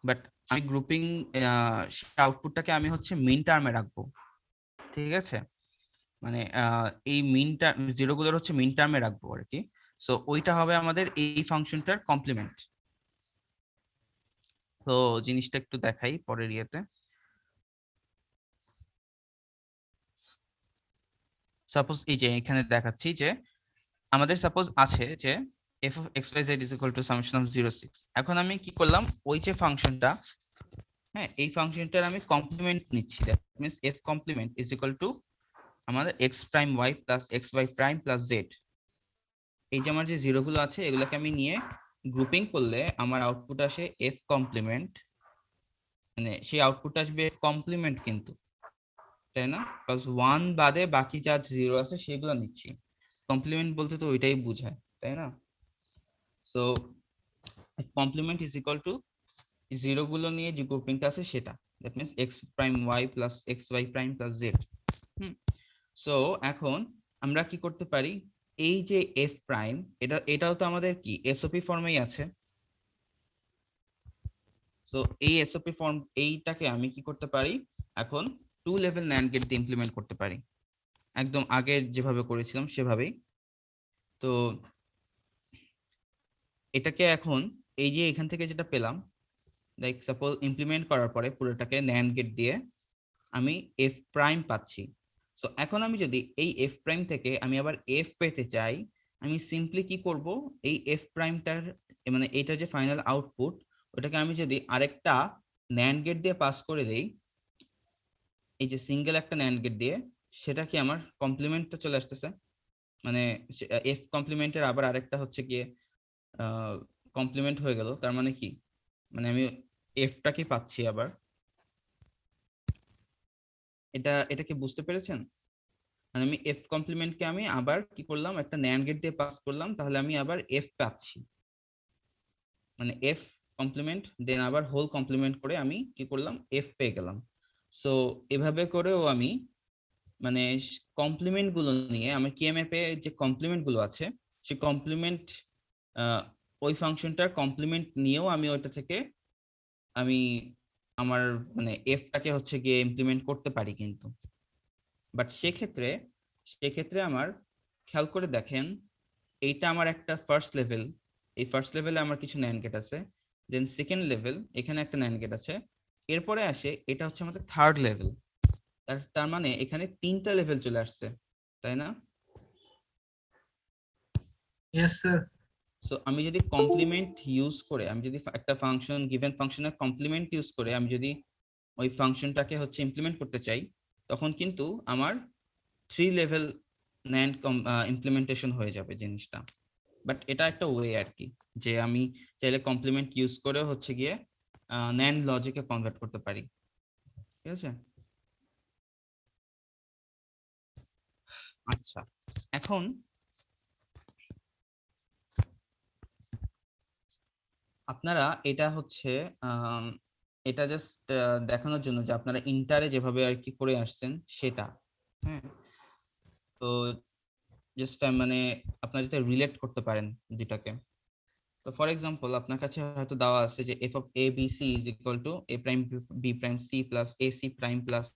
বাট আমি গ্রুপিং আউটপুটটাকে আমি হচ্ছে মিন টার্মে রাখবো, ঠিক আছে? মানে এই মিন টার্ম জিরো গুলোর হচ্ছে মিন টার্মে রাখবো আর কি। সো ওইটা হবে আমাদের এই ফাংশনটার কমপ্লিমেন্ট। তো জিনিসটা একটু দেখাই পরের ইয়েতে। সাপোজ এই যে এখানে দেখাচ্ছি যে আমাদের সাপোজ আছে যে f of xyz is equal to summation of 0 6। এখন আমি কি করলাম, ওই যে ফাংশনটা, হ্যাঁ এই ফাংশনটার আমি কমপ্লিমেন্ট নিচ্ছি, that means f complement is equal to আমাদের x prime y plus xy prime plus z। এই যে আমার যে জিরো গুলো আছে এগুলোকে আমি নিয়ে গ্রুপিং করলে আমার আউটপুট আসে f কমপ্লিমেন্ট, মানে সেই আউটপুট আসবে f কমপ্লিমেন্ট কিন্তু, তাই না? বিকজ 1 বাদে বাকি যা জিরো আছে সেগুলো নিচ্ছি, কমপ্লিমেন্ট বলতে তো ওইটাই বোঝায়, তাই না? So complement is equal to zero গুলো নিয়ে যে গ্রুপিংটা আছে সেটা, that means x prime y plus xy prime plus z। So এখন আমরা কি করতে পারি, এই যে f প্রাইম এটাও তো আমাদের কি এসওপি ফর্মেই আছে। সো এই এসওপি ফর্ম এইটাকে আমি কি করতে পারি, এখন 2 লেভেল NAND গেট দিয়ে ইমপ্লিমেন্ট করতে পারি, একদম আগে যেভাবে করেছিলাম সেভাবেই। তো এটাকে এখন এই যে এখান থেকে যেটা পেলাম, লাইক সাপোজ ইমপ্লিমেন্ট করার পরে পুরোটাকে NAND গেট দিয়ে আমি f প্রাইম পাচ্ছি। সো এখন আমি যদি এই f প্রাইম থেকে আমি আবার f পেতে চাই, আমি সিম্পলি কি করব, এই f প্রাইমটার মানে এইটার যে ফাইনাল আউটপুট ওটাকে আমি যদি আরেকটা NAND গেট দিয়ে পাস করে দেই, এই যে সিঙ্গেল একটা NAND গেট দিয়ে, সেটা কি আমার কমপ্লিমেন্টটা চলে আসতেছে, মানে f কমপ্লিমেন্টের আবার আরেকটা হচ্ছে গিয়ে কমপ্লিমেন্ট হয়ে গেল। তার মানে কি, মানে আমি এফটাকে পাচ্ছি আবার। এটা কি বুঝতে পেরেছেন? মানে আমি এফ কমপ্লিমেন্টকে আমি আবার কি করলাম, একটা NAND গেট দিয়ে পাস করলাম, তাহলে আমি আবার এফ পাচ্ছি, মানে এফ কমপ্লিমেন্ট দেন আবার হোল কমপ্লিমেন্ট করে আমি কি করলাম, এফ পেয়ে গেলাম। সো এভাবে করেও আমি মানে কমপ্লিমেন্ট গুলো নিয়ে আমার কেএমএফ এ যে কমপ্লিমেন্ট গুলো আছে সেই কমপ্লিমেন্ট ওই ফাংশনটার কমপ্লিমেন্ট নিয়েও আমি ওইটা থেকে আমি আমার মানে এফটাকে হচ্ছে গিয়ে ইমপ্লিমেন্ট করতে পারি কিন্তু। বাট সেক্ষেত্রে আমার খেয়াল করে দেখেন, এইটা আমার একটা ফার্স্ট লেভেল, এই ফার্স্ট লেভেলে আমার কিছু NAND গেট আছে, দেন সেকেন্ড লেভেল এখানে একটা NAND গেট আছে, এরপরে আসে এটা হচ্ছে আমাদের থার্ড লেভেল। তার মানে এখানে 3টা লেভেল চলে আসছে, তাই না? Yes, sir. সো আমি যদি কমপ্লিমেন্ট ইউজ করে, আমি যদি একটা ফাংশন গিভেন ফাংশনের কমপ্লিমেন্ট ইউজ করে আমি যদি ওই ফাংশনটাকে হচ্ছে ইমপ্লিমেন্ট করতে চাই, তখন কিন্তু আমার 3 লেভেল NAND ইমপ্লিমেন্টেশন হয়ে যাবে জিনিসটা। বাট এটা একটা ওয়ে আর কি, যে আমি চাইলে কমপ্লিমেন্ট ইউজ করে হচ্ছে গিয়ে NAND লজিকে কনভার্ট করতে পারি, ঠিক আছে? আচ্ছা, এখন আপনারা এটা হচ্ছে এটা জাস্ট দেখানোর জন্য যে আপনারা ইন্টারে যেভাবে আর কি করে আসছেন সেটা, হ্যাঁ। তো জাস্ট মানে আপনারা যাতে রিলেট করতে পারেন দুটাকে। তো ফর এক্সাম্পল আপনার কাছে হয়তো দেওয়া আছে যে f of a b c is equal to a prime b prime c plus ac prime plus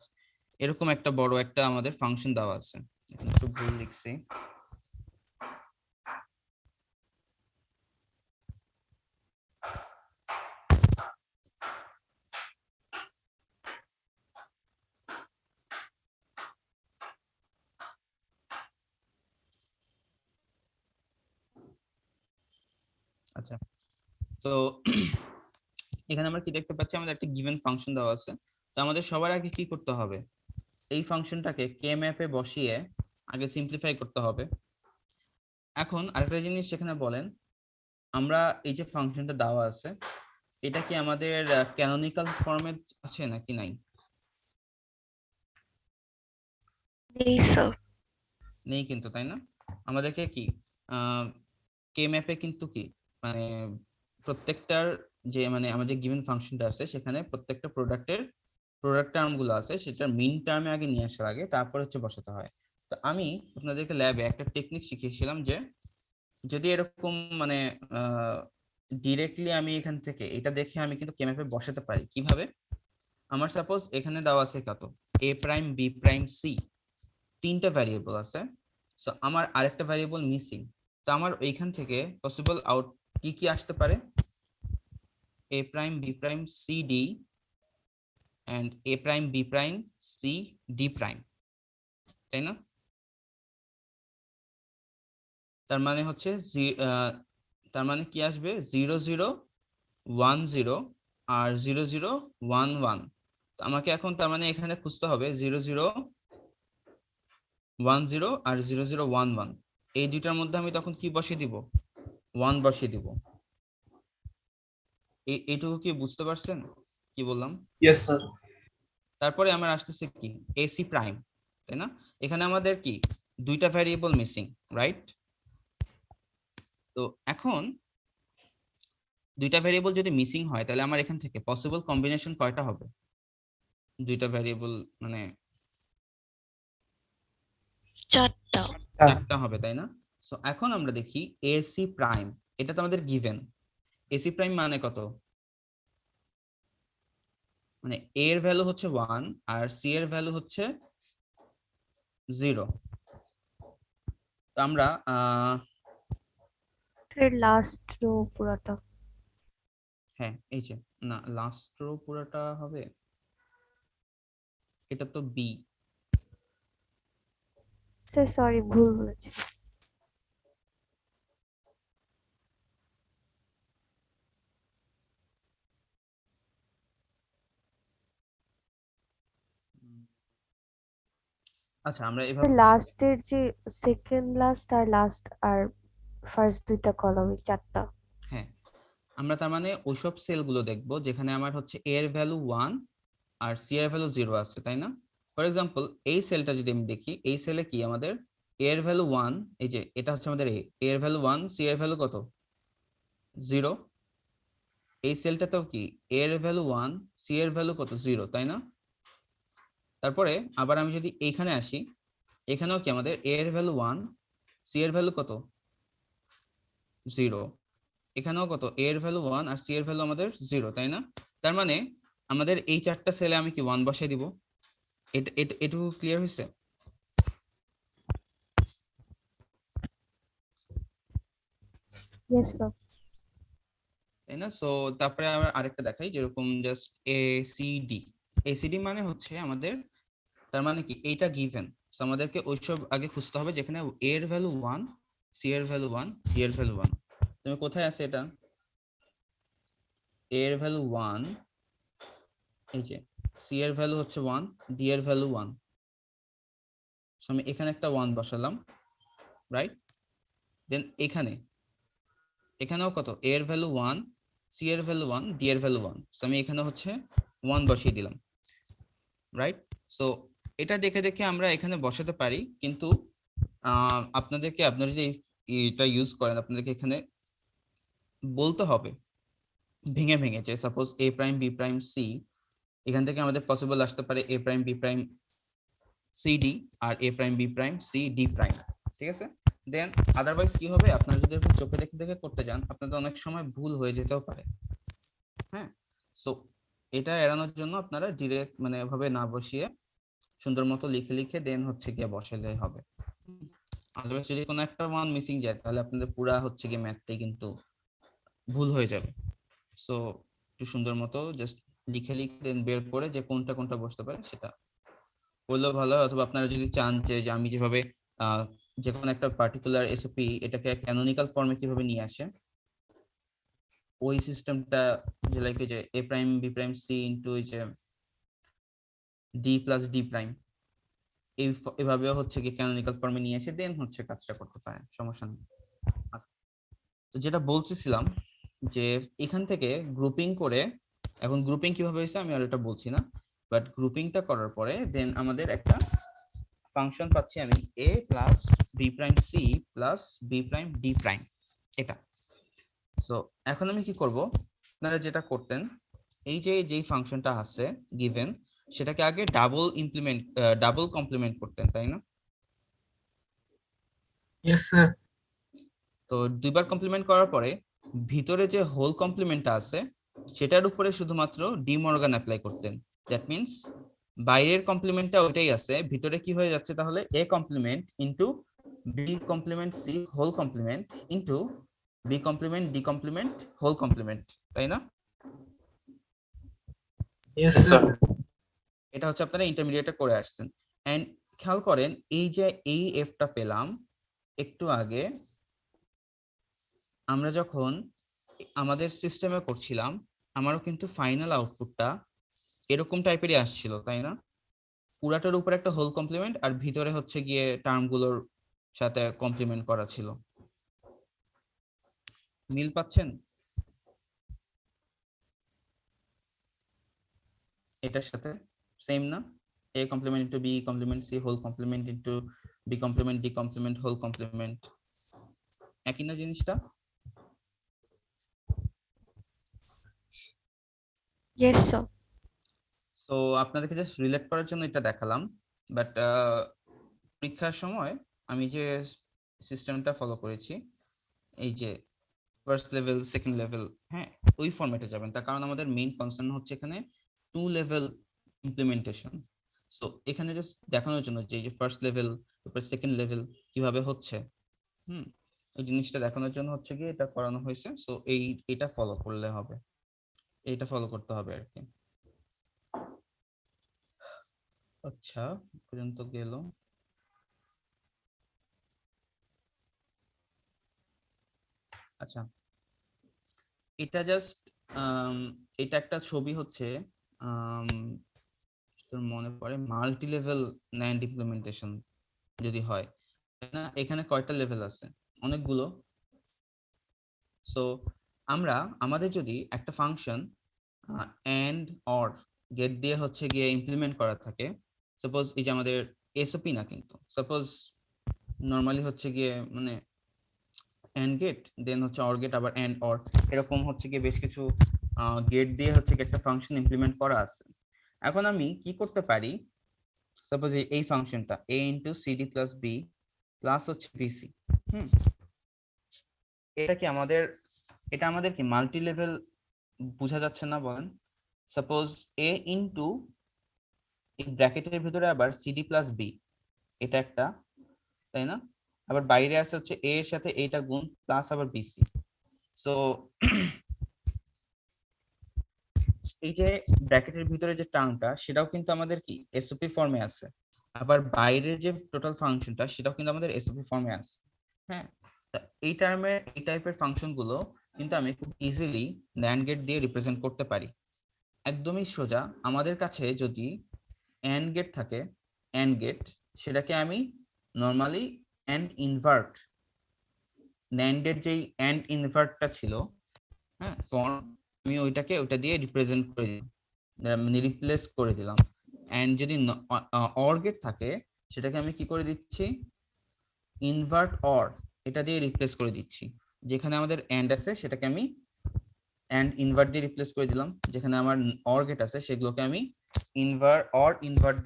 এরকম একটা বড় একটা আমাদের ফাংশন দেওয়া আছে, এখানে একটু ভুল লিখছি। আচ্ছা, তো এখানে আমরা কি দেখতে পাচ্ছি, আমাদের একটা গিভেন ফাংশন দেওয়া আছে। তো আমাদের সবার আগে কি করতে হবে, এই ফাংশনটাকে কে ম্যাপে বসিয়ে আগে সিম্পলিফাই করতে হবে। এখন আরেকটা জিনিস সেখানে বলেন, আমরা এই যে ফাংশনটা দেওয়া আছে এটা কি আমাদের ক্যানোনিকাল ফর্মে আছে নাকি নাই? নেই স্যার। নেই কিন্তু, তাই না? আমাদেরকে কি কে ম্যাপে কিন্তু কি মানে প্রত্যেকটার যে মানে আমার যে গিভেন ফাংশনটা আছে সেখানে প্রত্যেকটা প্রোডাক্ট টার্ম গুলো আছে সেটার মিন টার্মে আগে নিয়ে আসা লাগে, তারপর হচ্ছে বসাতে হয়। তো আমি আপনাদেরকে ল্যাবে একটা টেকনিক শিখিয়েছিলাম যে যদি এরকম মানে ডিরেক্টলি আমি এখান থেকে এটা দেখে আমি কিন্তু কে ম্যাপে বসাতে পারি। কিভাবে? আমার সাপোজ এখানে দেওয়া আছে কত, এ প্রাইম বি প্রাইম সি, তিনটা ভ্যারিয়েবল আছে। সো আমার আরেকটা ভ্যারিয়েবল মিসিং। তো আমার এইখান থেকে পসিবল আউট কি কি আসতে পারে, A prime B prime C D and A prime B prime C D prime, তাই না? তার মানে হচ্ছে তার মানে কি আসবে 0 0 1 0 আর 0 0 1 1। তো আমাকে এখন তার মানে এখানে খুঁজতে হবে 0 0 1 0 আর 0 0 1 1, এই দুইটার মধ্যে আমি তখন কি বসিয়ে দিব, 1 বসিয়ে দিব। এইটুকু কি বুঝতে পারছেন কি বললাম? Yes, sir. তারপরে আমার আসতেছে কি এসি প্রাইম, তাই না? এখানে আমাদের কি দুইটা ভ্যারিয়েবল মিসিং, রাইট? তো এখন দুইটা ভ্যারিয়েবল যদি মিসিং হয় তাহলে আমার এখান থেকে পসিবল কম্বিনেশন কয়টা হবে, দুইটা ভ্যারিয়েবল মানে চারটা। একটা হবে, তাই না? সো এখন আমরা দেখি এসি প্রাইম, এটা তো আমাদের গিভেন। এসি প্রাইম মানে কত, মানে এ এর ভ্যালু হচ্ছে 1 আর সি এর ভ্যালু হচ্ছে 0। তো আমরা লাস্ট রো পুরোটা। হ্যাঁ এই যে, না লাস্ট রো পুরোটা হবে, এটা তো বি। স্যার সরি, ভুল বলেছি। আচ্ছা আমরা এভাবে লাস্টের যে সেকেন্ড লাস্ট আর লাস্ট আর ফার্স্ট দুইটা কলাম, চারটা। হ্যাঁ, আমরা তার মানে ওইসব সেলগুলো দেখব যেখানে আমার হচ্ছে এ এর ভ্যালু 1 আর সি এর ভ্যালু 0 আছে, তাই না? ফর এক্সাম্পল এই সেলটা যদি আমি দেখি, এই সেলে কি আমাদের এ এর ভ্যালু 1, এই যে এটা হচ্ছে আমাদের এ এর ভ্যালু 1, সি এর ভ্যালু কত 0। এই সেলটাতেও কি এ এর ভ্যালু 1, সি এর ভ্যালু কত 0, তাই না? তারপরে আবার আমি যদি এইখানে আসি, এখানেও কি আমাদের এ এর ভ্যালু 1, সি এর ভ্যালু কত 0, এখানেও কত এ এর ভ্যালু 1 আর সি এর ভ্যালু আমাদের 0, তাই না? তার মানে আমাদের এই চারটা সেলে আমি কি 1 বসাই দিব। এটুকু ক্লিয়ার হয়েছে? Yes sir. তাই না? সো তারপরে আমরা আরেকটা দেখাই, যেরকম জাস্ট এসিডি। এসিডি মানে হচ্ছে আমাদের, তার মানে কি এইটা গিভেন। সো আমাদেরকে ওইসব আগে খুঁজতে হবে যেখানে এ এর ভ্যালু 1, সি এর ভ্যালু 1, ডি এর ভ্যালু 1। তুমি কোথায় আছে এটা, এ এর ভ্যালু 1, এই যে সি এর ভ্যালু হচ্ছে 1, ডি এর ভ্যালু 1। সো আমি এখানে একটা 1 বসালাম, রাইট? দেন এখানেও কত এ এর ভ্যালু 1, সি এর ভ্যালু 1, ডি এর ভ্যালু 1। সো আমি এখানে হচ্ছে 1 বসিয়ে দিলাম, রাইট? সো এটা দেখে দেখে আমরা এখানে বসাতে পারি, কিন্তু আপনাদেরকে আপনারা যদি এটা ইউজ করেন আপনাদেরকে এখানে বলতে হবে ভেঙে ভেঙে, যে suppose A prime B prime C, এখান থেকে আমাদের পসিবল আসতে পারে A prime B prime C D আর A prime B prime C D prime, ঠিক আছে? দেন আদারওয়াইজ কি হবে, আপনারা যদি এরকম চোখে দেখে দেখে করতে যান আপনাদের অনেক সময় ভুল হয়ে যেতেও পারে। হ্যাঁ, সো এটা এড়ানোর জন্য আপনারা ডিরেক্ট মানে এভাবে না বসিয়ে সুন্দর মতো লিখে লিখে দেন হচ্ছে গিয়ে বসালে হবে। আদারওয়াইজ যদি কোনো একটা মান মিসিং যায় তাহলে আপনাদের পুরা হচ্ছে কি ম্যাথটাই কিন্তু ভুল হয়ে যাবে। সো একটু সুন্দর মতো জাস্ট লিখে লিখে বের করে যে কোনটা কোনটা বসতে পারে সেটা বললেও ভালো হয়। অথবা আপনারা যদি চান যে আমি যেভাবে যে কোনো একটা পার্টিকুলার এসওপি এটাকে ক্যানোনিক্যাল ফর্মে কিভাবে নিয়ে আসে ওই সিস্টেমটা, যে লাইক যে A prime B prime C into যে ডি প্লাস ডি প্রাইম, এভাবেও হচ্ছে কি ক্যানোনিক্যাল ফর্মে নিয়ে এসে দেন হচ্ছে কাজটা করতে পারেন, সমস্যা নেই। তো যেটা বলতেছিলাম যে এখান থেকে গ্রুপিং করে, এখন গ্রুপিং কিভাবে হয়েছে আমি আর এটা বলছি না, বাট গ্রুপিংটা করার পরে দেন আমাদের একটা ফাংশন পাচ্ছি আমি a plus B prime C plus B prime D prime এটা। সো এখন আমি কি করব, আপনারা যেটা করতেন এই যে যেই ফাংশনটা আছে গিভেন সেটাকে আগে ডাবল কমপ্লিমেন্ট করতেন, তাই না? Yes, sir. তো দুইবার কমপ্লিমেন্ট করার পরে ভিতরে যে হোল কমপ্লিমেন্টটা আছে সেটার উপরে শুধুমাত্র ডি মর্গান অ্যাপ্লাই করতেন। দ্যাট মিন্স বাইরের কমপ্লিমেন্টটা ওইটাই আছে, ভিতরে কি হয়ে যাচ্ছে তাহলে A complement into B complement C whole complement into B complement D complement whole complement, তাই না? Yes, Yes, sir. sir. এটা হচ্ছে আপনারা ইন্টারমিডিয়েটে করে আসছেন। এন্ড খেয়াল করেন এই যে এই এফটা পেলাম একটু আগে আমরা যখন আমাদের সিস্টেমে করছিলাম, আমারও কিন্তু ফাইনাল আউটপুটটা এরকম টাইপেরই আসছিল, তাই না? পুরাটার উপর একটা হোল কমপ্লিমেন্ট আর ভিতরে হচ্ছে গিয়ে টার্মগুলোর সাথে কমপ্লিমেন্ট করা ছিল। মিল পাচ্ছেন এটার সাথে? সেম না? A complement into B complement C whole complement into B complement D complement whole complement, একই না জিনিসটা? Yes, sir. সো আপনাদেরকে জাস্ট রিলেট করার জন্য এটা দেখালাম, বাট পরীক্ষার সময় আমি যে সিস্টেমটা ফলো করেছি এই যে ফার্স্ট লেভেল সেকেন্ড লেভেল, হ্যাঁ ওই ফরম্যাটে যাবেন, তার কারণ আমাদের মেইন কনসার্ন হচ্ছে এখানে 2 লেভেল ইমপ্লিমেন্টেশন। সো এখানে জাস্ট দেখানোর জন্য যে এই যে ফার্স্ট লেভেল তারপর সেকেন্ড লেভেল কিভাবে হচ্ছে, ওই জিনিসটা দেখানোর জন্য হচ্ছে গিয়ে এটা করানো হয়েছে। সো এটা ফলো করলে হবে, এইটা ফলো করতে হবে আর কি। আচ্ছা পর্যন্ত গেল। আচ্ছা এটা জাস্ট এটা একটা ছবি হচ্ছে তোর মনে পড়ে মাল্টি লেভেল ন্যান্ড ইমপ্লিমেন্টেশন যদি হয়, তাই না? এখানে কয়টা লেভেল আছে? অনেকগুলো। সো আমরা আমাদের যদি একটা ফাংশন এন্ড অর গেট দিয়ে হচ্ছে গিয়ে ইমপ্লিমেন্ট করা থাকে, সাপোজ এই যে আমাদের এসওপি না কিন্তু সাপোজ নর্মালি হচ্ছে গিয়ে মানে এন্ড গেট দেন হচ্ছে অর গেট আবার এন্ড অর এরকম হচ্ছে গিয়ে বেশ কিছু গেট দিয়ে হচ্ছে একটা ফাংশন ইমপ্লিমেন্ট করা আছে। এখন আমি কি করতে পারি, সাপোজ এই ফাংশনটা a into CD plus B plus হচ্ছে বিসি, এটা কি আমাদের কি মাল্টি লেভেল বোঝা যাচ্ছে না বলেন? সাপোজ a ইন্টু এই ব্র্যাকেটের ভিতরে আবার সিডি প্লাস বি, এটা একটা, তাই না? আবার বাইরে আছে হচ্ছে a এর সাথে এইটা গুণ প্লাস আবার বিসি। সো এই যে ব্র্যাকেটের ভিতরে যে টার্মটা সেটাও কিন্তু আমাদের কি এসওপি ফর্মে আছে, আবার বাইরের যে টোটাল ফাংশনটা সেটাও কিন্তু আমাদের এসওপি ফর্মে আছে। হ্যাঁ, এই টার্মের এই টাইপের ফাংশন গুলো কিন্তু আমি খুব ইজিলি ন্যান্ড গেট দিয়ে রিপ্রেজেন্ট করতে পারি। একদমই সোজা, আমাদের কাছে যদি এন্ড গেট থাকে, এন্ড গেট সেটাকে আমি নর্মালি এন্ড ইনভার্ট, ন্যান্ডের যেই এন্ড ইনভার্টটা ছিল হ্যাঁ ফর্ম, আমি ওইটা দিয়ে রিপ্রেজেন্ট করে দিলাম, মানে রিপ্লেস করে দিলাম। এন্ড যদি অর গেট থাকে সেটাকে আমি কি করে দিচ্ছি, ইনভার্ট অর এটা দিয়ে রিপ্লেস করে দিচ্ছি। যেখানে আমাদের এন্ড আছে সেটাকে আমি এন্ড ইনভার্ট দিয়ে রিপ্লেস করে দিলাম, যেখানে আমার অর গেট আছে সেগুলোকে আমি ইনভার্ট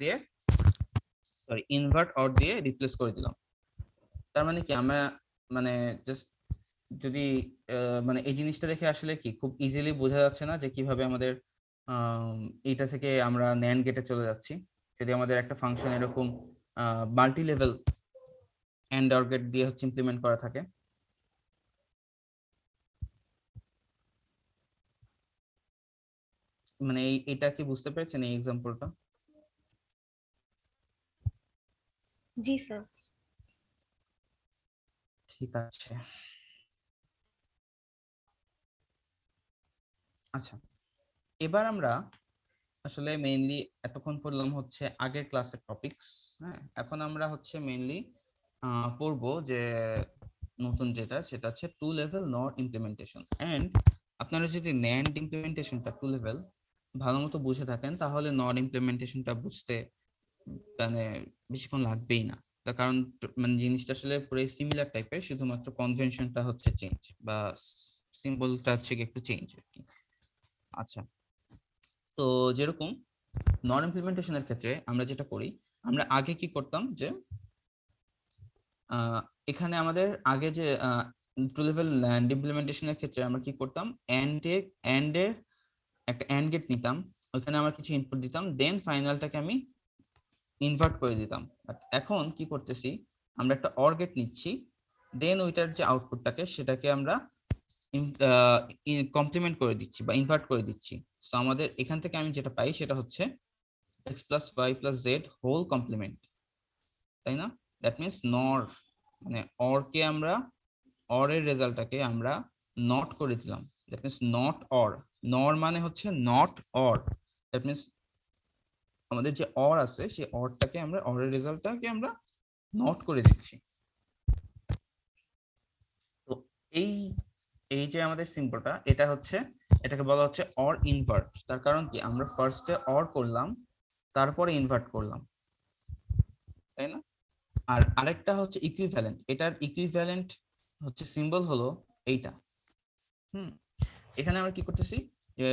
দিয়ে রিপ্লেস করে দিলাম। তার মানে কি আমরা মানে জাস্ট যদি মানে এই জিনিসটা দেখে আসলে কি খুব ইজিলি বোঝা যাচ্ছে না যে কিভাবে আমাদের এটা থেকে আমরা ন্যান্ড গেটে চলে যাচ্ছি, যদি আমাদের একটা ফাংশন এরকম multi level AND OR gate দিয়ে হচ্ছে ইমপ্লিমেন্ট করা থাকে। মানে এটা কি বুঝতে পেরেছেন এই এক্সাম্পলটা? জি স্যার। ঠিক আছে। আচ্ছা, এবার আমরা আসলে মেইনলি এতক্ষণ পড়লাম হচ্ছে আগের ক্লাসের টপিকস। হ্যাঁ, এখন আমরা হচ্ছে মেইনলি পড়বো যে নতুন যেটা, সেটা হচ্ছে টু লেভেল নর ইমপ্লিমেন্টেশন। এন্ড আপনারা যদি ন্যান্ড ইমপ্লিমেন্টেশনটা টু লেভেল ভালো মতো বুঝে থাকেন, তাহলে নর ইমপ্লিমেন্টেশনটা বুঝতে মানে বেশিক্ষণ লাগবেই না। তার কারণ মানে জিনিসটা আসলে পুরো সিমিলার টাইপের, শুধুমাত্র কনভেনশনটা হচ্ছে চেঞ্জ, বা সিম্বলটা হচ্ছে একটু চেঞ্জ আর কি। আচ্ছা, তো যেরকম নন ইমপ্লিমেন্টেশনের ক্ষেত্রে আমরা যেটা করি, আমরা আগে কি করতাম যে এখানে আমাদের আগে যে টু লেভেল ল্যান্ড ইমপ্লিমেন্টেশনের ক্ষেত্রে আমরা কি করতাম, এন্ড এর একটা এন্ড গেট নিতাম, ওখানে আমরা কিছু ইনপুট দিতাম, দেন ফাইনালটাকে আমি ইনভার্ট করে দিতাম। বাট এখন কি করতেছি, আমরা একটা অর গেট নিচ্ছি, দেন ওইটার যে আউটপুটটাকে সেটাকে আমরা কমপ্লিমেন্ট করে দিচ্ছি বা ইনভার্ট করে দিচ্ছি। সো আমাদের এখান থেকে আমি যেটা পাই সেটা হচ্ছে x plus y plus z whole complement, তাই না? দ্যাট মিনস নর, মানে অর কে আমরা, অর এর রেজাল্টটাকে আমরা নট করে দিলাম। দ্যাট মিনস নট অর, নর মানে হচ্ছে নট অর। দ্যাট মিনস আমাদের যে অর আছে সেই অরটাকে আমরা, অর এর রেজাল্টটাকে আমরা নট করে দিচ্ছি। তো এই এই যে আমাদের সিম্বলটা, এটা হচ্ছে, এটাকে বলা হচ্ছে অর ইনভার্ট। তার কারণ কি, আমরা ফার্স্টে অর করলাম, তারপরে ইনভার্ট করলাম, তাই না? আর আরেকটা হচ্ছে ইকুইভ্যালেন্ট। এটার ইকুইভ্যালেন্ট হচ্ছে সিম্বল হলো এইটা। এখানে আমরা কি করতেছি, যে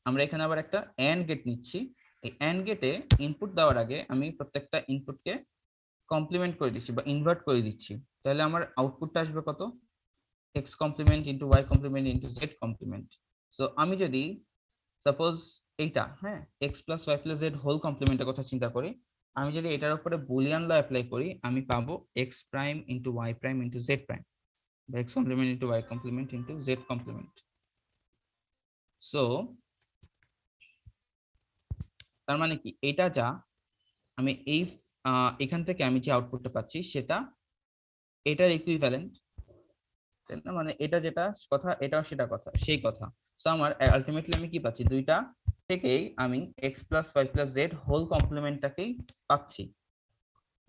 আমরা এখানে আবার একটা এন্ড গেট নিচ্ছি। এই এন্ড গেটে ইনপুট দেওয়ার আগে আমি প্রত্যেকটা ইনপুটকে কমপ্লিমেন্ট করে দিচ্ছি বা ইনভার্ট করে দিচ্ছি। তাহলে আমার আউটপুটটা আসবে কত, x complement into y complement into z complement. So আমি যদি সাপোজ এইটা, হ্যাঁ, x plus Y plus Z whole কমপ্লিমেন্টের কথা চিন্তা করি, আমি যদি এটার উপরে বুলিয়ান ল অ্যাপ্লাই করি, আমি পাবো X prime into Y prime into Z prime, বা X complement into Y complement into Z complement. So তার মানে কি, এটা যা আমি এই এখান থেকে আমি যে আউটপুটটা পাচ্ছি সেটা এটার ইকুইভ্যালেন্ট, তাই না? মানে এটা যেটা কথা, এটাও সেটা কথা, সেই কথা। সো আমার আলটিমেটলি আমি কি পাচ্ছি, দুইটা থেকেই আমি X plus Y plus Z whole কমপ্লিমেন্টটাকেই পাচ্ছি।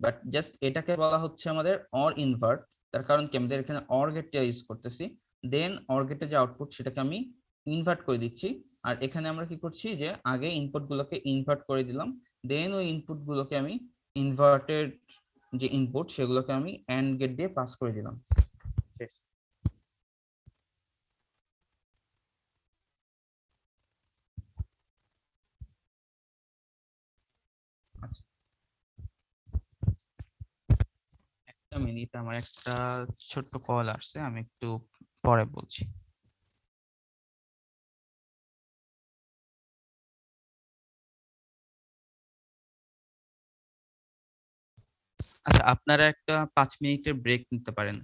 বাট জাস্ট এটাকে বলা হচ্ছে আমাদের অর ইনভার্ট। তার কারণ কি, আমাদের এখানে অর গেটটা ইউজ করতেছি, দেন অর গেটের যে আউটপুট সেটাকে আমি ইনভার্ট করে দিচ্ছি। আর এখানে আমরা কি করছি, যে আগে ইনপুট গুলোকে ইনভার্ট করে দিলাম, দেন ওই ইনপুট গুলোকে আমি ইনভার্টেড যে ইনপুট সেগুলোকে আমি এন্ড গেট দিয়ে পাস করে দিলাম। শেষ। আচ্ছা, একটা মিনিট, আমার একটা ছোট্ট কল আসছে, আমি একটু পরে বলছি। আচ্ছা, আপনারা একটা 5 মিনিটের ব্রেক নিতে পারেন।